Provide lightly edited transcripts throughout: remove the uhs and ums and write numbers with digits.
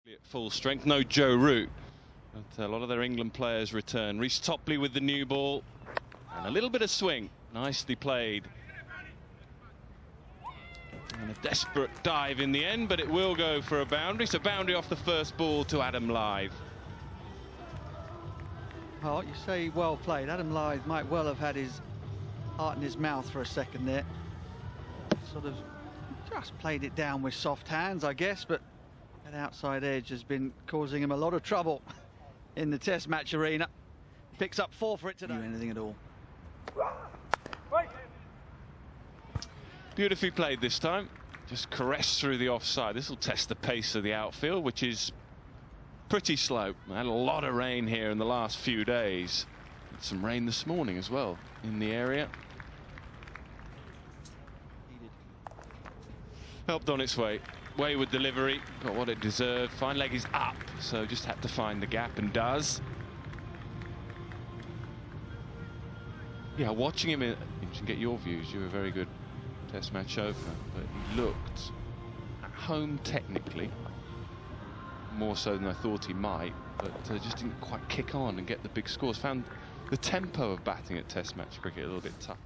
At full strength, no Joe Root, but a lot of their England players return. Reece Topley with the new ball and a little bit of swing, nicely played. And a desperate dive in the end, but it will go for a boundary. So boundary off the first ball to Adam Lyth. Oh, you say well played. Adam Lyth might well have had his heart in his mouth for a second there. Sort of just played it down with soft hands, I guess, but that outside edge has been causing him a lot of trouble in the Test match arena. Picks up 4 for it today. Anything at all. Beautifully played this time. Just caressed through the offside. This will test the pace of the outfield, which is pretty slow. Had a lot of rain here in the last few days. Had some rain this morning as well in the area. Helped on its way. Wayward delivery, got what it deserved. Fine leg is up, so just had to find the gap and does. Yeah, watching him, you can get your views. You're a very good Test match opener, but he looked at home technically, more so than I thought he might, but just didn't quite kick on and get the big scores. Found the tempo of batting at Test match cricket a little bit tougher.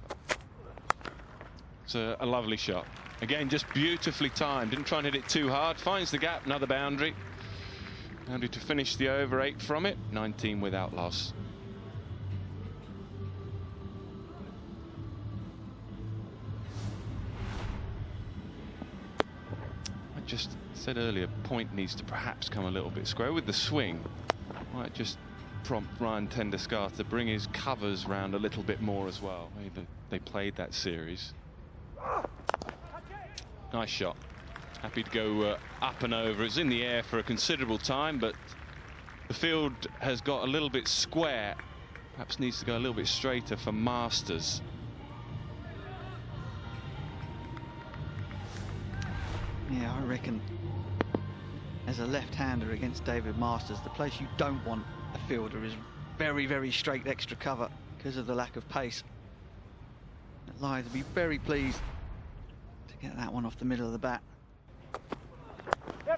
It's a lovely shot. Again, just beautifully timed. Didn't try and hit it too hard. Finds the gap, another boundary. Boundary to finish the over, 8 from it. 19 without loss. I just said earlier, point needs to perhaps come a little bit square with the swing. Might just prompt Ryan Tenduscar to bring his covers round a little bit more as well. They played that series. Nice shot. Happy to go up and over. It's in the air for a considerable time, but the field has got a little bit square. Perhaps needs to go a little bit straighter for Masters. Yeah, I reckon as a left-hander against David Masters, the place you don't want a fielder is very, very straight extra cover because of the lack of pace. Lyth will be very pleased to get that one off the middle of the bat. Yeah,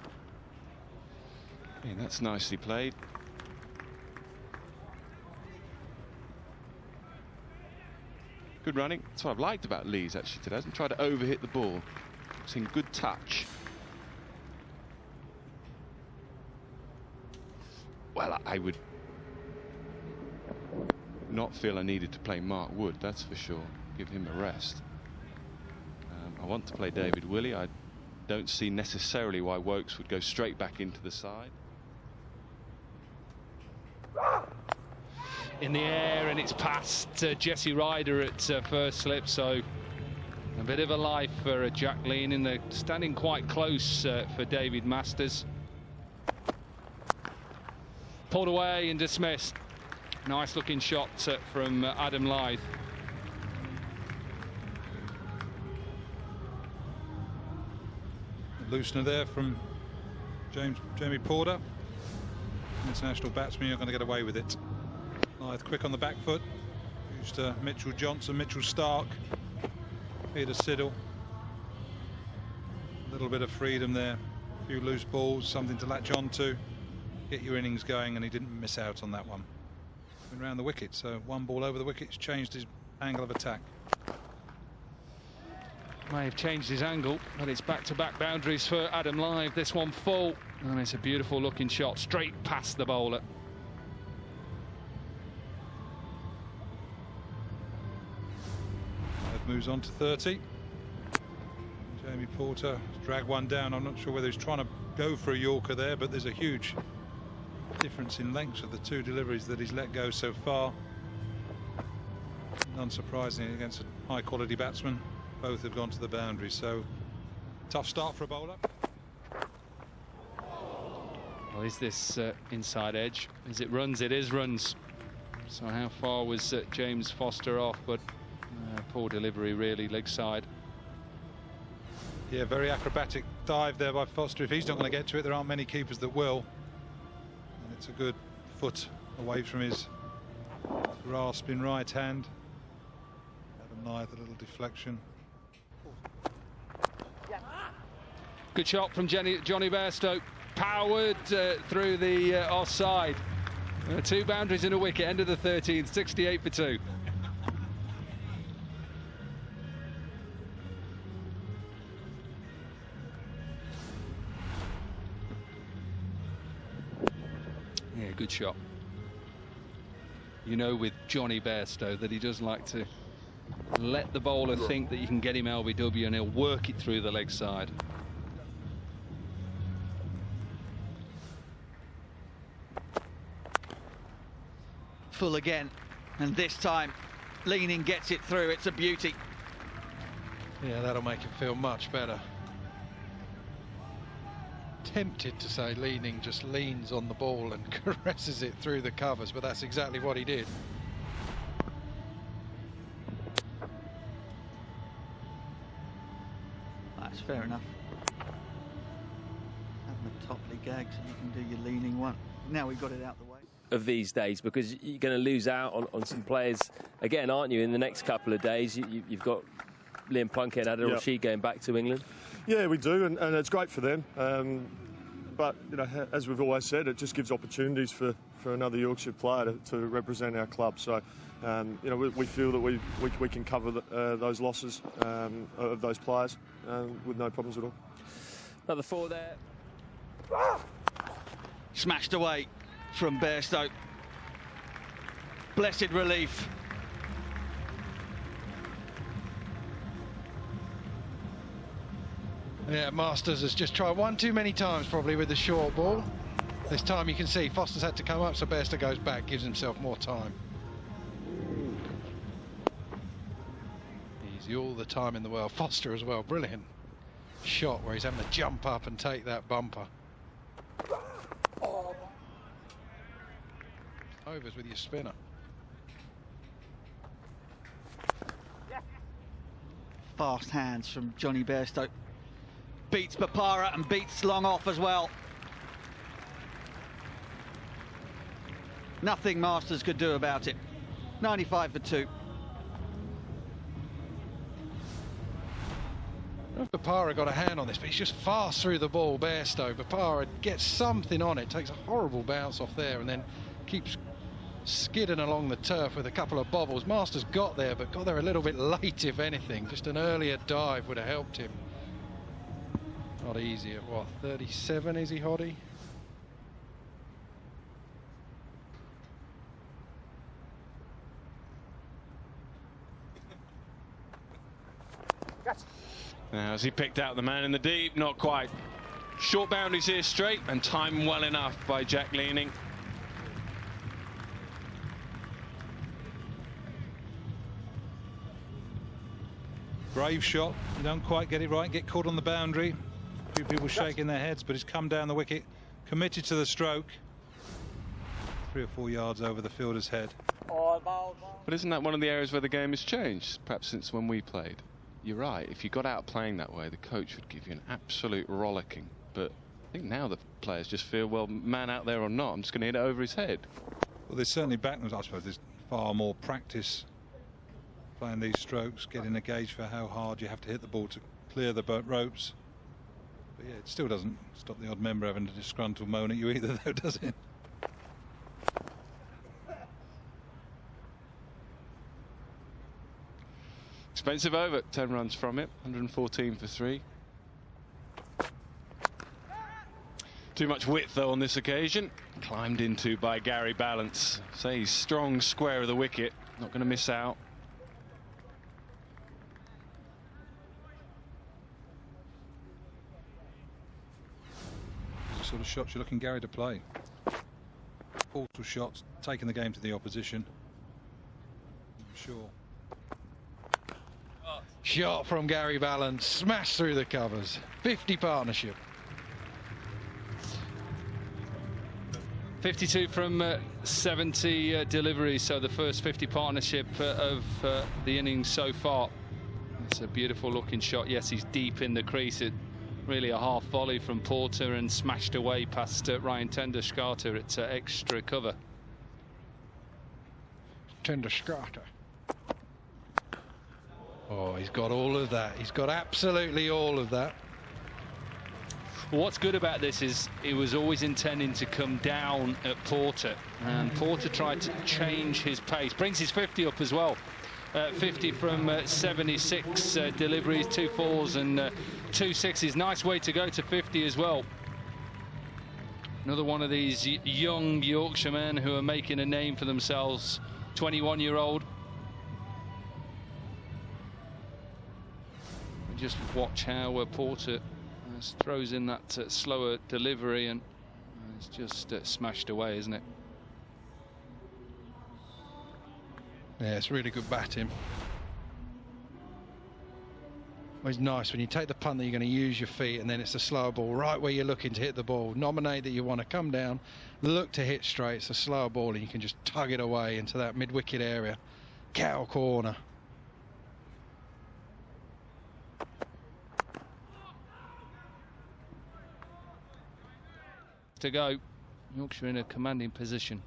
that's nicely played. Good running. That's what I've liked about Lees actually today. Hasn't tried to overhit the ball. It's in good touch. Well, I would not feel I needed to play Mark Wood, that's for sure. Give him a rest. I want to play David Willey. I don't see necessarily why Woakes would go straight back into the side. In the air, and it's past Jesse Ryder at first slip, so a bit of a life for Jack Lean, and they're standing quite close for David Masters. Pulled away and dismissed. Nice looking shot from Adam Lyth. Loosener there from Jamie Porter. International batsman, you're going to get away with it. Lyth quick on the back foot. Used Mitchell Johnson, Mitchell Stark, Peter Siddle. A little bit of freedom there. A few loose balls, something to latch on to. Get your innings going, and he didn't miss out on that one. Went round the wicket, so one ball over the wickets changed his angle of attack. May have changed his angle, but it's back-to-back boundaries for Adam Lyth. This one full, and it's a beautiful looking shot straight past the bowler. Lyth moves on to 30. Jamie Porter dragged one down. I'm not sure whether he's trying to go for a Yorker there, but there's a huge difference in lengths of the two deliveries that he's let go so far. Unsurprisingly, against a high-quality batsman, both have gone to the boundary, so tough start for a bowler. Well, is this inside edge? As it runs, it is runs. So how far was James Foster off? But poor delivery, really, leg side. Yeah, very acrobatic dive there by Foster. If he's not going to get to it, there aren't many keepers that will. And it's a good foot away from his grasp in right hand. Adam Lyth, a little deflection. Good shot from Johnny Bairstow. powered through the offside. 2 boundaries and a wicket, end of the 13th, 68 for 2. Yeah, good shot. You know, with Johnny Bairstow, that he does like to let the bowler think that you can get him LBW and he'll work it through the leg side. Full again, and this time leaning gets it through. It's a beauty. Yeah, that'll make him feel much better. Tempted to say leaning just leans on the ball and caresses it through the covers, but that's exactly what he did. That's fair enough. Having a top league gag so you can do your leaning one. Now we've got it out the way. Of these days, because you're going to lose out on some players again, aren't you, in the next couple of days? You've got Liam Plunkett and RLODC going back to England. Yeah, we do, and it's great for them. But you know, as we've always said, it just gives opportunities for another Yorkshire player to represent our club. So you know, we feel that we can cover those losses of those players with no problems at all. Another 4 there. Smashed away from Bairstow. Blessed relief. Yeah, Masters has just tried one too many times probably with the short ball. This time you can see Foster's had to come up, so Bairstow goes back, gives himself more time. Easy all the time in the world. Foster as well, brilliant shot where he's having to jump up and take that bumper. Overs with your spinner. Fast hands from Johnny Bairstow. Beats Bopara and beats long off as well. Nothing Masters could do about it. 95 for 2. Bopara got a hand on this, but he's just fast through the ball, Bairstow. Bopara gets something on it, takes a horrible bounce off there, and then keeps skidding along the turf with a couple of bobbles. Masters got there, but got there a little bit late, if anything. Just an earlier dive would have helped him. Not easy at what, 37 is he, Hoddy? Now, as he picked out the man in the deep, not quite. Short boundaries here straight, and time well enough by Jack Leaning. Brave shot, you don't quite get it right, get caught on the boundary. A few people shaking their heads, but he's come down the wicket, committed to the stroke. 3 or 4 yards over the fielder's head. But isn't that one of the areas where the game has changed, perhaps since when we played? You're right, if you got out playing that way, the coach would give you an absolute rollicking. But I think now the players just feel, well, man out there or not, I'm just going to hit it over his head. Well, there's certainly backwards, I suppose there's far more practice playing these strokes, getting a gauge for how hard you have to hit the ball to clear the ropes. But yeah, it still doesn't stop the odd member having a disgruntled moan at you either, though, does it? Expensive over, 10 runs from it, 114 for 3. Too much width though on this occasion. Climbed into by Gary Balance. Say he's strong square of the wicket, not going to miss out. The sort of shots you're looking Gary to play. Portal shots, taking the game to the opposition. I'm sure. Shot from Gary Balance, smashed through the covers. 50 partnership. 52 from 70 deliveries, so the first 50 partnership of the innings so far. It's a beautiful looking shot. Yes, he's deep in the crease. It really a half volley from Porter and smashed away past Ryan Tenderskata at extra cover. Tenderskata. Oh, he's got all of that. He's got absolutely all of that. What's good about this is he was always intending to come down at Porter, and Porter tried to change his pace. Brings his 50 up as well. 50 from 76 deliveries, 2 4s and 2 6s. Nice way to go to 50 as well. Another one of these young Yorkshiremen who are making a name for themselves. 21-year-old. Just watch how Porter throws in that slower delivery, and it's just smashed away, isn't it? Yeah, it's really good batting. Always nice when you take the punt that you're going to use your feet, and then it's a slower ball right where you're looking to hit the ball. Nominate that you want to come down, look to hit straight. It's a slower ball, and you can just tug it away into that mid-wicket area. Cow corner. To go, Yorkshire in a commanding position.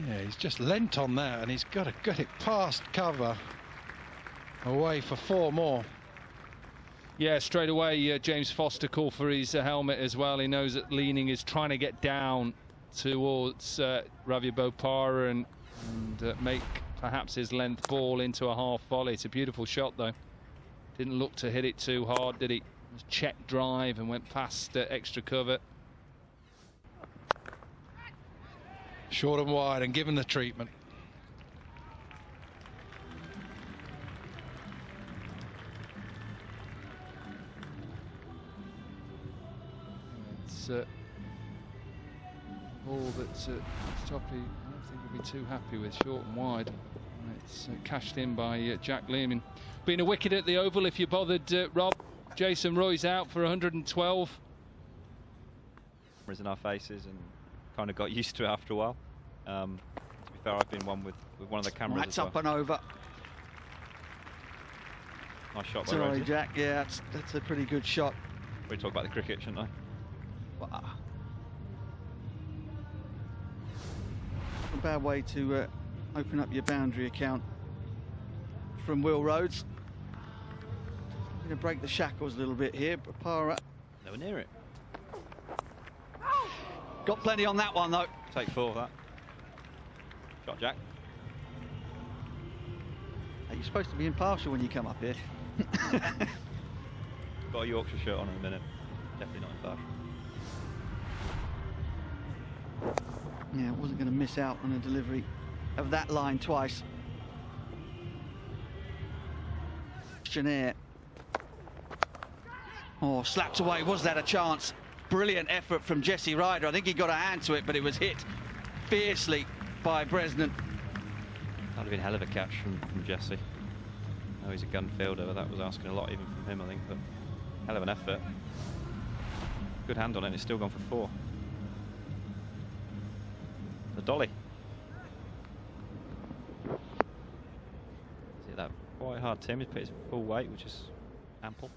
Yeah, he's just leant on that, and he's got to get it past cover away for 4 more. Yeah, straight away James Foster called for his helmet as well. He knows that leaning is trying to get down towards Ravi Bopara and make perhaps his length ball into a half volley. It's a beautiful shot though. Didn't look to hit it too hard, did he? It was check drive and went past extra cover. Short and wide and given the treatment. It's a ball that Stoppy, I don't think he'll be too happy with, short and wide. And it's cashed in by Jack Lehman. Been a wicket at the Oval if you bothered, Rob. Jason Roy's out for 112. In our faces and kind of got used to it after a while. To be fair, I've been one with one of the cameras. That's as well. up and over. Nice shot by Sorry, Rosie. Jack. Yeah, that's a pretty good shot. We talk about the cricket, shouldn't I? Wow. A bad way to open up your boundary account from Will Rhodes. Going to break the shackles a little bit here, but Para Nowhere near it. got plenty on that one though. Take 4 of that. Shot, Jack. Hey, you're supposed to be impartial when you come up here. Got a Yorkshire shirt on in a minute. Definitely not impartial. Yeah, wasn't going to miss out on a delivery of that line twice. Air. Oh, slapped away. Was that a chance? Brilliant effort from Jesse Ryder. I think he got a hand to it, but it was hit fiercely by Bresnan. That'd have been a hell of a catch from Jesse. I know he's a gun fielder, but that was asking a lot even from him, I think. But hell of an effort. Good hand on it, and it's still gone for 4. The dolly. Is it that quite hard, Tim? He's put his full weight, which is ample.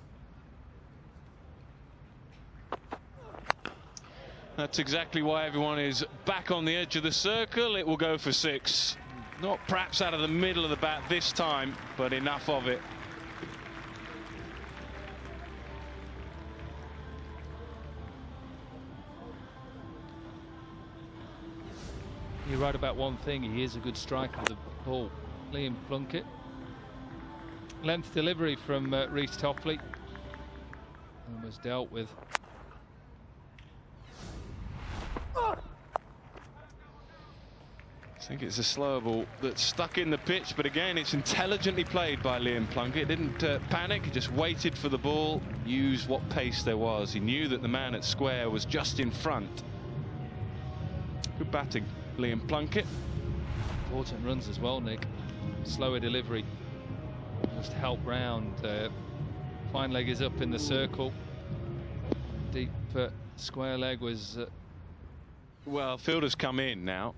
That's exactly why everyone is back on the edge of the circle. It will go for 6. Not perhaps out of the middle of the bat this time, but enough of it. You're right about one thing, he is a good striker of the ball. Liam Plunkett. Length delivery from Reece Topley. And was dealt with. I think it's a slower ball that's stuck in the pitch, but again, it's intelligently played by Liam Plunkett. Didn't panic, he just waited for the ball, used what pace there was. He knew that the man at square was just in front. Good batting, Liam Plunkett. Important runs as well, Nick. Slower delivery. Just help round. Fine leg is up in the circle. Deep square leg was... Well, fielders come in now.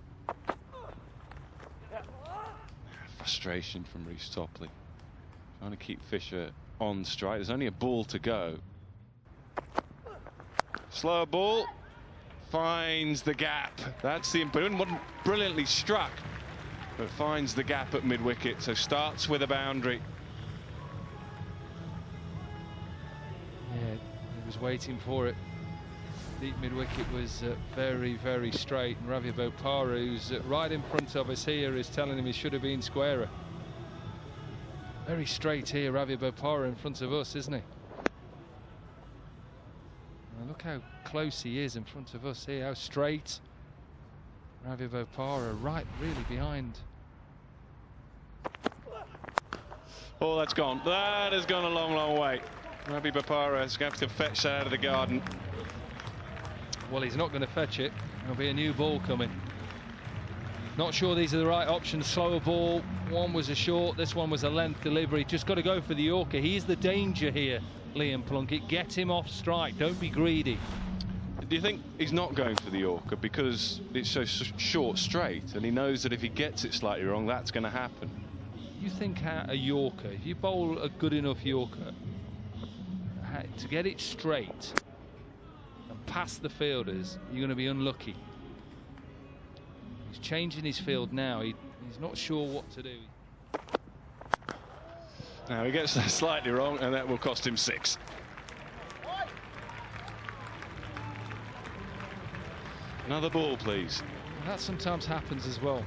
Frustration from Reece Topley. Trying to keep Fisher on strike. There's only a ball to go. Slower ball. Finds the gap. That's the improvement. Wasn't brilliantly struck, but finds the gap at mid-wicket. So starts with a boundary. was waiting for it. Deep mid-wicket was very, very straight, and Ravi Bopara, who's right in front of us here, is telling him he should have been squarer. Very straight here, Ravi Bopara in front of us, isn't he? And look how close he is in front of us here, how straight. Ravi Bopara right really behind. Oh, that's gone. That has gone a long, long way. Ravi Bopara is going to have to fetch that out of the garden. Well, he's not going to fetch it. There'll be a new ball coming. Not sure these are the right options. Slower ball. One was a short, this one was a length delivery. Just got to go for the Yorker. He's the danger here, Liam Plunkett. Get him off strike. Don't be greedy. Do you think he's not going for the Yorker because it's so short straight, and he knows that if he gets it slightly wrong, that's going to happen? You think a Yorker, if you bowl a good enough Yorker, to get it straight and past the fielders, you're going to be unlucky. He's changing his field now. He's not sure what to do. Now he gets that slightly wrong, and that will cost him 6. Another ball, please. And that sometimes happens as well.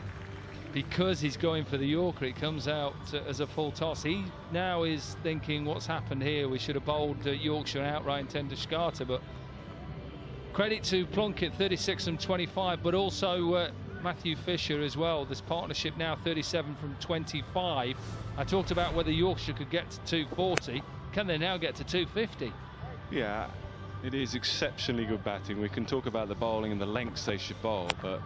Because he's going for the Yorker, it comes out as a full toss. He now is thinking, what's happened here? We should have bowled Yorkshire outright and 10 to Scarter. But credit to Plunkett, 36 from 25, but also Matthew Fisher as well. This partnership now 37 from 25. I talked about whether Yorkshire could get to 240. Can they now get to 250? Yeah, it is exceptionally good batting. We can talk about the bowling and the lengths they should bowl, but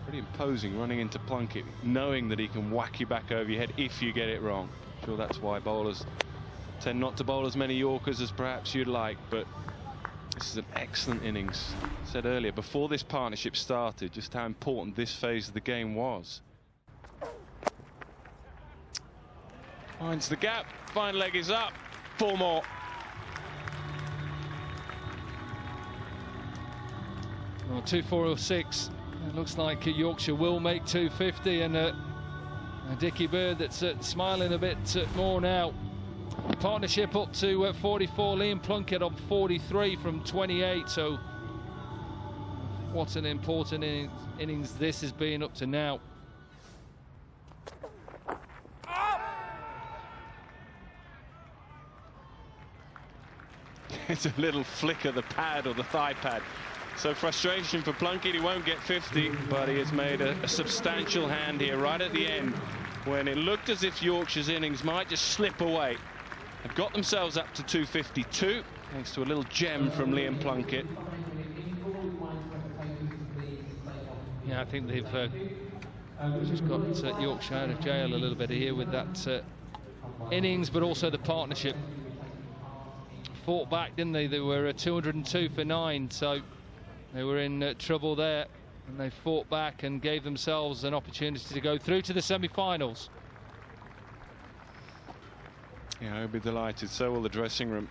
pretty imposing running into Plunkett, knowing that he can whack you back over your head if you get it wrong. I'm sure that's why bowlers tend not to bowl as many Yorkers as perhaps you'd like, but this is an excellent innings. I said earlier, before this partnership started, just how important this phase of the game was. Finds the gap, fine leg is up, 4 more. Well, 2, 4 or 6. It looks like Yorkshire will make 250, and a Dickie Bird that's smiling a bit more now. Partnership up to 44. Liam Plunkett on 43 from 28. So what an important innings this has been up to now. It's a little flick of the pad or the thigh pad. So frustration for Plunkett. He won't get 50, but he has made a substantial hand here right at the end, when it looked as if Yorkshire's innings might just slip away. They've got themselves up to 252 thanks to a little gem from Liam Plunkett. Yeah, I think they've just got Yorkshire out of jail a little bit here with that innings, but also the partnership. Fought back, didn't they? They were 202 for 9, so they were in trouble there, and they fought back and gave themselves an opportunity to go through to the semi-finals. Yeah, I'll be delighted. So will the dressing room.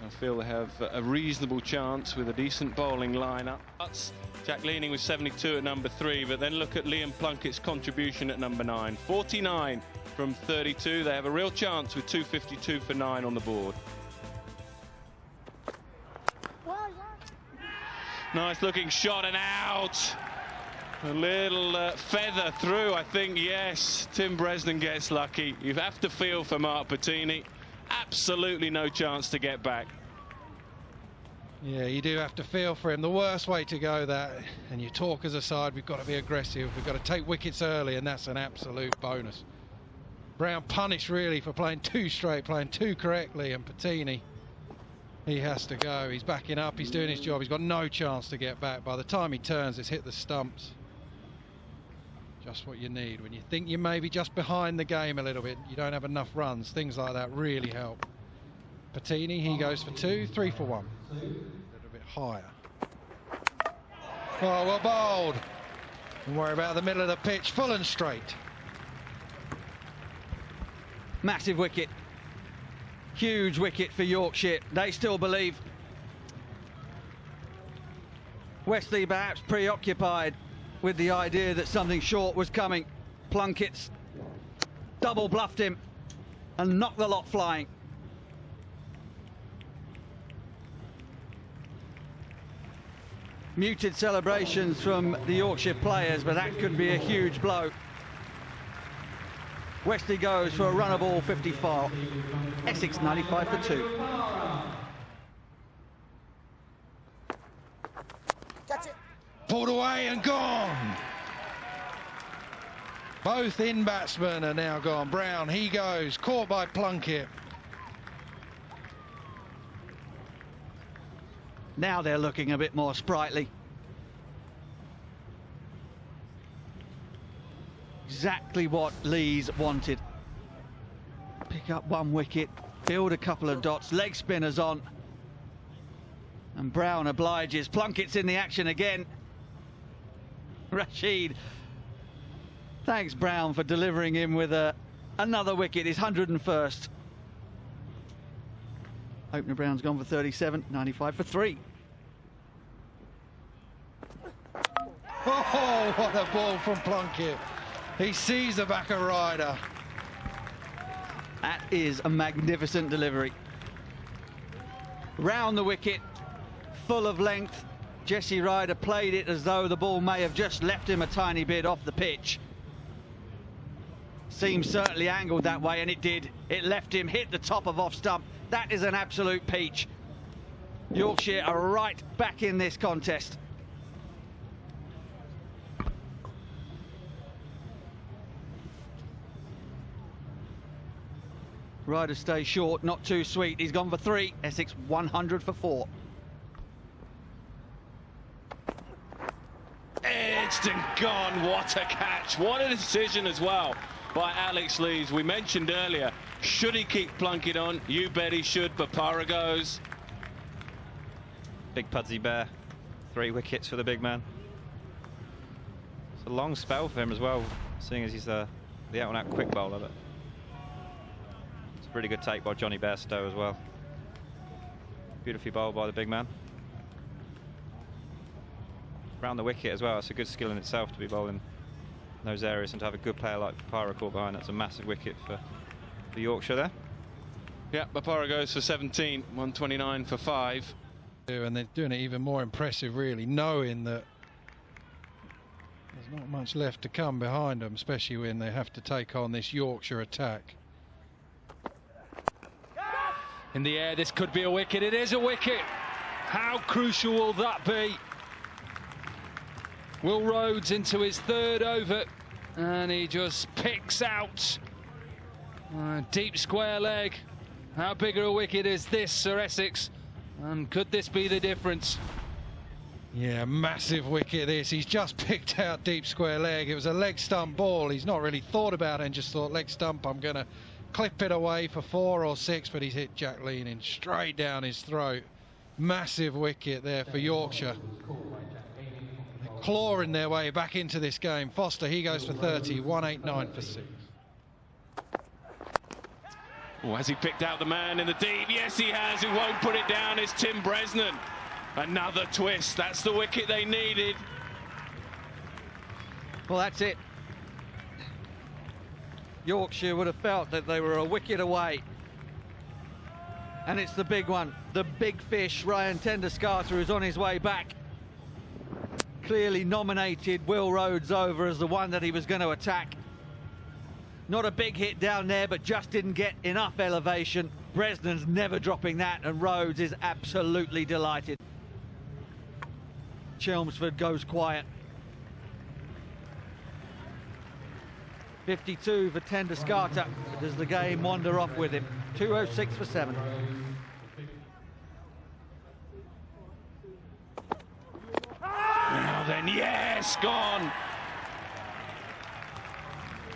I feel they have a reasonable chance with a decent bowling lineup. Jack Leaning with 72 at number 3, but then look at Liam Plunkett's contribution at number 9. 49 from 32. They have a real chance with 252 for 9 on the board. Nice looking shot and out. A little feather through, I think. Yes, Tim Bresnan gets lucky. You have to feel for Mark Patini. Absolutely no chance to get back. Yeah, you do have to feel for him. The worst way to go that, and you talk as a side, we've got to be aggressive. We've got to take wickets early, and that's an absolute bonus. Brown punished really for playing too straight, playing too correctly, and Patini, he has to go. He's backing up, he's doing his job. He's got no chance to get back. By the time he turns, it's hit the stumps. Just what you need. When you think you're maybe just behind the game a little bit, you don't have enough runs, things like that really help. Patini, he goes for 2, 3 for 1. A little bit higher. Oh, well bowled. Don't worry about the middle of the pitch, full and straight. Massive wicket. Huge wicket for Yorkshire. They still believe. Wesley perhaps preoccupied with the idea that something short was coming. Plunkett's double bluffed him and knocked the lot flying. Muted celebrations from the Yorkshire players, but that could be a huge blow. Wesley goes for a run of ball 54. Essex 95 for 2. Pulled away and gone. Both in batsmen are now gone. Brown, he goes, caught by Plunkett. Now they're looking a bit more sprightly. Exactly what Lees wanted. Pick up one wicket, build a couple of dots, leg spinners on. And Brown obliges. Plunkett's in the action again. Rashid. Thanks, Brown, for delivering him with another wicket, his 101st. Opener Brown's gone for 37, 95 for 3. Oh, what a ball from Plunkett. He sees the back of Ryder. That is a magnificent delivery. Round the wicket, full of length. Jesse Ryder played it as though the ball may have just left him a tiny bit off the pitch. Seems certainly angled that way, and it did. It left him, hit the top of off stump. That is an absolute peach. Yorkshire are right back in this contest. Ryder stays short, not too sweet. He's gone for 3. Essex 100 for 4. Edged and gone. What a catch. What a decision as well by Alex Lees. We mentioned earlier, should he keep Plunkett on? You bet he should. Bapara goes. Big Pudsey Bear. 3 wickets for the big man. It's a long spell for him as well, seeing as he's the out-and-out quick bowler. But it's a pretty good take by Johnny Bairstow as well. Beautifully bowled by the big man. Round the wicket as well. It's a good skill in itself to be bowling in those areas, and to have a good player like Bapara caught behind. That's a massive wicket for Yorkshire there. Yeah, Bapara goes for 17, 129 for 5. And they're doing it even more impressive, really, knowing that there's not much left to come behind them, especially when they have to take on this Yorkshire attack. In the air, this could be a wicket. It is a wicket. How crucial will that be? Will Rhodes into his 3rd over, and he just picks out deep square leg. How big a wicket is this, Sir Essex? And could this be the difference? Yeah, massive wicket this. He's just picked out deep square leg. It was a leg stump ball. He's not really thought about it and just thought, leg stump, I'm going to clip it away for 4 or 6, but he's hit Jack Leaning straight down his throat. Massive wicket there for Yorkshire. They're clawing their way back into this game. Foster, he goes for 30, 189 for 6. Oh, has he picked out the man in the deep? Yes, he has. Who won't put it down is Tim Bresnan. Another twist. That's the wicket they needed. Well, that's it. Yorkshire would have felt that they were a wicket away. And it's the big one, the big fish, Ryan Tenderskata, who's on his way back. Clearly nominated Will Rhodes over as the one that he was going to attack. Not a big hit down there, but just didn't get enough elevation. Bresnan's never dropping that, and Rhodes is absolutely delighted. Chelmsford goes quiet. 52 for Tenderskata. Does the game wander off with him? 206 for 7. Now then, yes, gone.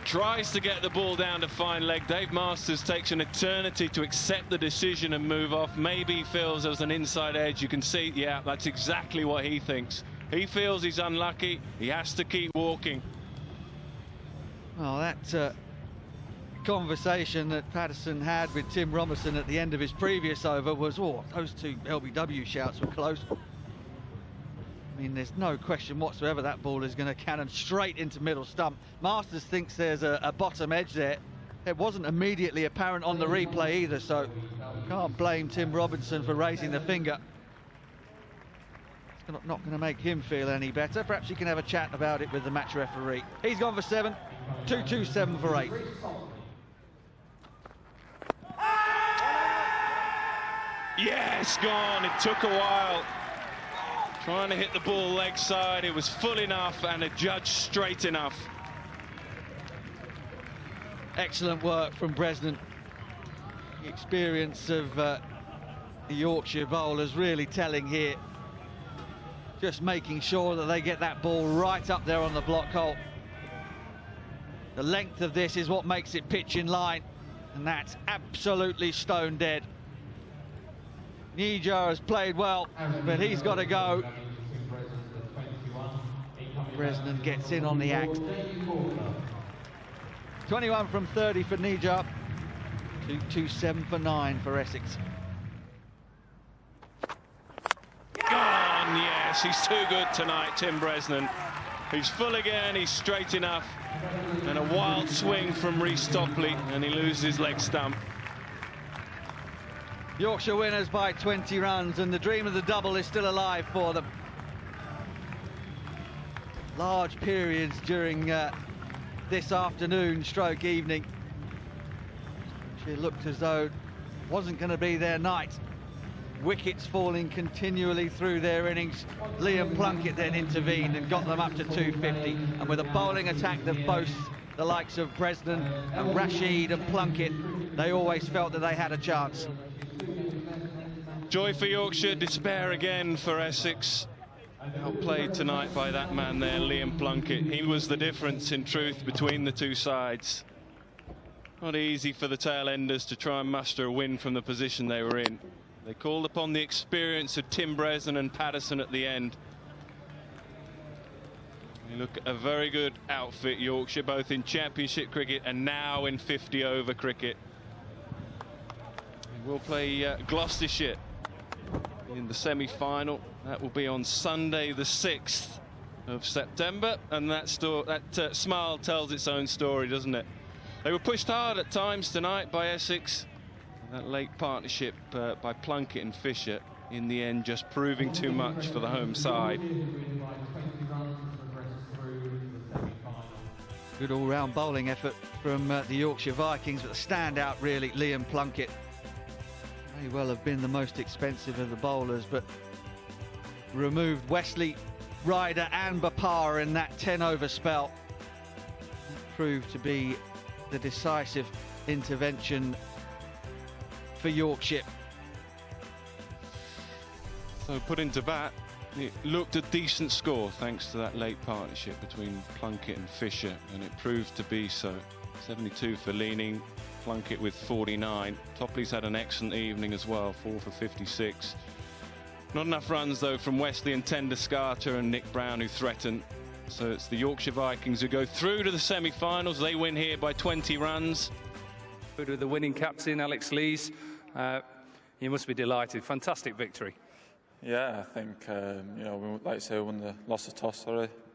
Tries to get the ball down to fine leg. Dave Masters takes an eternity to accept the decision and move off. Maybe he feels there was an inside edge. You can see, yeah, that's exactly what he thinks. He feels he's unlucky. He has to keep walking. Well, that conversation that Patterson had with Tim Robinson at the end of his previous over was, oh, those 2 LBW shouts were close. I mean, there's no question whatsoever that ball is going to cannon straight into middle stump. Masters thinks there's a bottom edge there. It wasn't immediately apparent on the replay either, so can't blame Tim Robinson for raising the finger. not going to make him feel any better. Perhaps he can have a chat about it with the match referee. He's gone for 7, 2-2-7 for 8. Yes, gone. It took a while. Trying to hit the ball leg side. It was full enough and adjudged straight enough. Excellent work from Bresnan. The experience of the Yorkshire bowlers really telling here. Just making sure that they get that ball right up there on the block hole. The length of this is what makes it pitch in line, and that's absolutely stone dead. Nija has played well, but he's got to go. Bresnan gets in on the act. 21 from 30 for Nija. 2-2-7 for 9 for Essex. Gone, yes, he's too good tonight, Tim Bresnan. He's full again, he's straight enough. And a wild swing from Reece Topley, and he loses his leg stump. Yorkshire winners by 20 runs, and the dream of the double is still alive for them. Large periods during this afternoon stroke evening. It looked as though it wasn't going to be their night. Wickets falling continually through their innings. Liam Plunkett then intervened and got them up to 250. And with a bowling attack that boasts the likes of Bresnan and Rashid and Plunkett, they always felt that they had a chance. Joy for Yorkshire, despair again for Essex. Outplayed tonight by that man there, Liam Plunkett. He was the difference, in truth, between the two sides. Not easy for the tail enders to try and muster a win from the position they were in. They called upon the experience of Tim Bresnan and Patterson at the end. You look at a very good outfit, Yorkshire, both in Championship cricket and now in 50-over cricket. We'll play Gloucestershire in the semi-final. That will be on Sunday the 6th of September, and that smile tells its own story, doesn't it? They were pushed hard at times tonight by Essex. That late partnership by Plunkett and Fisher, in the end, just proving too much for the home side. Good all-round bowling effort from the Yorkshire Vikings, but the standout really, Liam Plunkett. May well have been the most expensive of the bowlers, but removed Wesley, Ryder and Bapar in that 10-over spell. That proved to be the decisive intervention for Yorkshire. So put into bat, it looked a decent score thanks to that late partnership between Plunkett and Fisher, and it proved to be so. 72 for Leaning, Plunkett with 49. Topley's had an excellent evening as well, 4 for 56. Not enough runs though from Wesley and Tenduscarter and Nick Brown, who threaten. So it's the Yorkshire Vikings who go through to the semi-finals. They win here by 20 runs. With the winning captain, Alex Lees, you must be delighted. Fantastic victory. Yeah, I think, you know, like I say, we won the loss of toss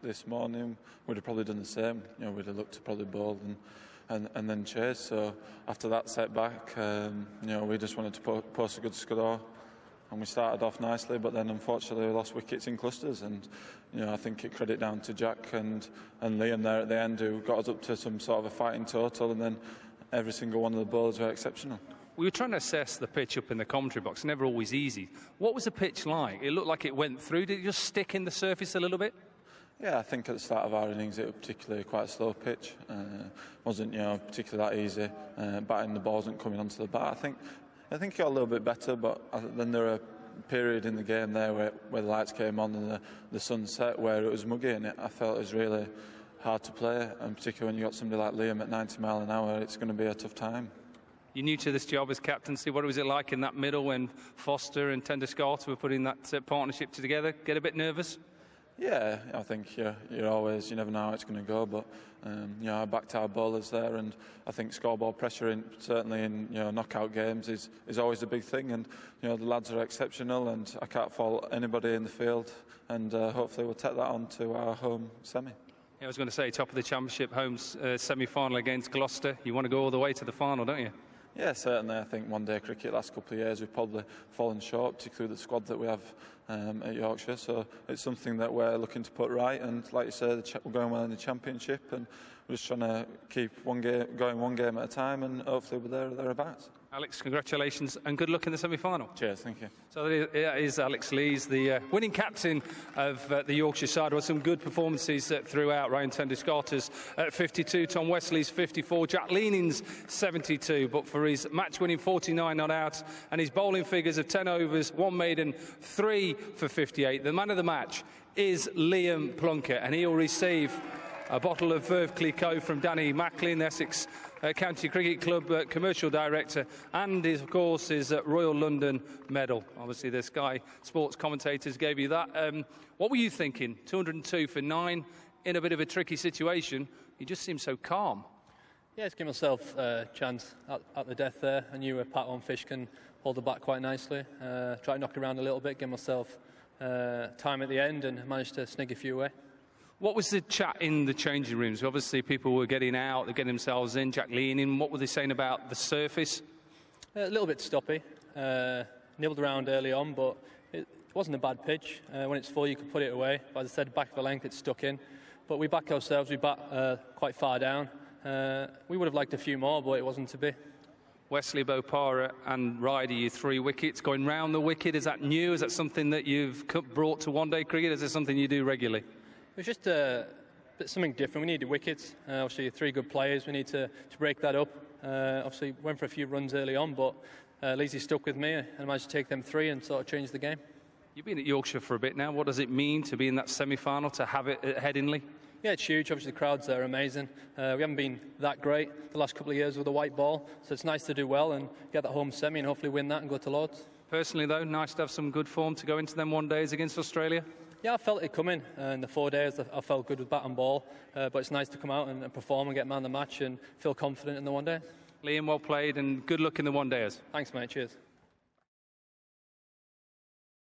this morning. We'd have probably done the same. You know, we'd have looked to probably bowl and then chase. So after that setback, you know, we just wanted to post a good score. And we started off nicely, but then unfortunately we lost wickets in clusters. And you know, I think it credit down to Jack and Liam there at the end, who got us up to some sort of a fighting total. And then every single one of the bowlers were exceptional. We were trying to assess the pitch up in the commentary box. Never always easy. What was the pitch like? It looked like it went through. Did it just stick in the surface a little bit? Yeah, I think at the start of our innings it was particularly quite a slow pitch. Wasn't, you know, particularly that easy. Batting the ball wasn't coming onto the bat. I think it got a little bit better, but then there were a period in the game there where the lights came on and the sun set, where it was muggy, and I felt it was really hard to play, and particularly when you got somebody like Liam at 90 miles an hour, it's going to be a tough time. You're new to this job as captaincy. What was it like in that middle when Foster and Tenduscarter were putting that partnership together? Get a bit nervous? Yeah, I think you never know how it's going to go, but you know, I backed our bowlers there, and I think scoreboard pressure, certainly in knockout games, is always a big thing, and you know, the lads are exceptional, and I can't fault anybody in the field, and hopefully we'll take that on to our home semi. Yeah, I was going to say, top of the championship, home semi-final against Gloucester. You want to go all the way to the final, don't you? Yeah, certainly. I think one-day cricket last couple of years we've probably fallen short, particularly the squad that we have at Yorkshire. So it's something that we're looking to put right. And like you say, we're going well in the Championship, and we're just trying to keep one game at a time, and hopefully we're there or thereabouts. Alex, congratulations and good luck in the semi-final. Cheers, thank you. So it is Alex Lees, the winning captain of the Yorkshire side. With some good performances throughout. Ryan Tendiscarter's 52, Tom Wesley's 54, Jack Leaning's 72. But for his match-winning 49 not out and his bowling figures of 10 overs, 1 maiden, 3 for 58, the man of the match is Liam Plunkett, and he'll receive a bottle of Veuve Clicquot from Danny Macklin, the Essex County Cricket Club commercial director, and of course his Royal London medal. Obviously the Sky Sports commentators gave you that. What were you thinking? 202 for 9 in a bit of a tricky situation. You just seem so calm. Yeah, just give myself a chance at the death there. I knew Pat on Fish can hold the bat quite nicely. Try to knock around a little bit, give myself time at the end, and managed to snig a few away. What was the chat in the changing rooms? Obviously, people were getting out, they're getting themselves in, Jack Leaning. What were they saying about the surface? A little bit stoppy. Nibbled around early on, but it wasn't a bad pitch. When it's full, you can put it away. But as I said, back of the length, it's stuck in. But we back ourselves, we bat quite far down. We would have liked a few more, but it wasn't to be. Wesley, Bopara and Ryder, you 3 wickets. Going round the wicket, is that new? Is that something that you've brought to one-day cricket? Is it something you do regularly? It was just something different. We needed wickets. Obviously, 3 good players. We need to break that up. Obviously, went for a few runs early on, but Leesy stuck with me and managed to take them 3 and sort of change the game. You've been at Yorkshire for a bit now. What does it mean to be in that semi-final, to have it at Headingley? Yeah, it's huge. Obviously, the crowds there are amazing. We haven't been that great the last couple of years with the white ball, so it's nice to do well and get that home semi and hopefully win that and go to Lords. Personally, though, nice to have some good form to go into them one days against Australia. Yeah, I felt it coming in the 4 days. I felt good with bat and ball, but it's nice to come out and perform and get man of the match and feel confident in the one day. Liam, well played and good luck in the one days. Thanks, mate. Cheers.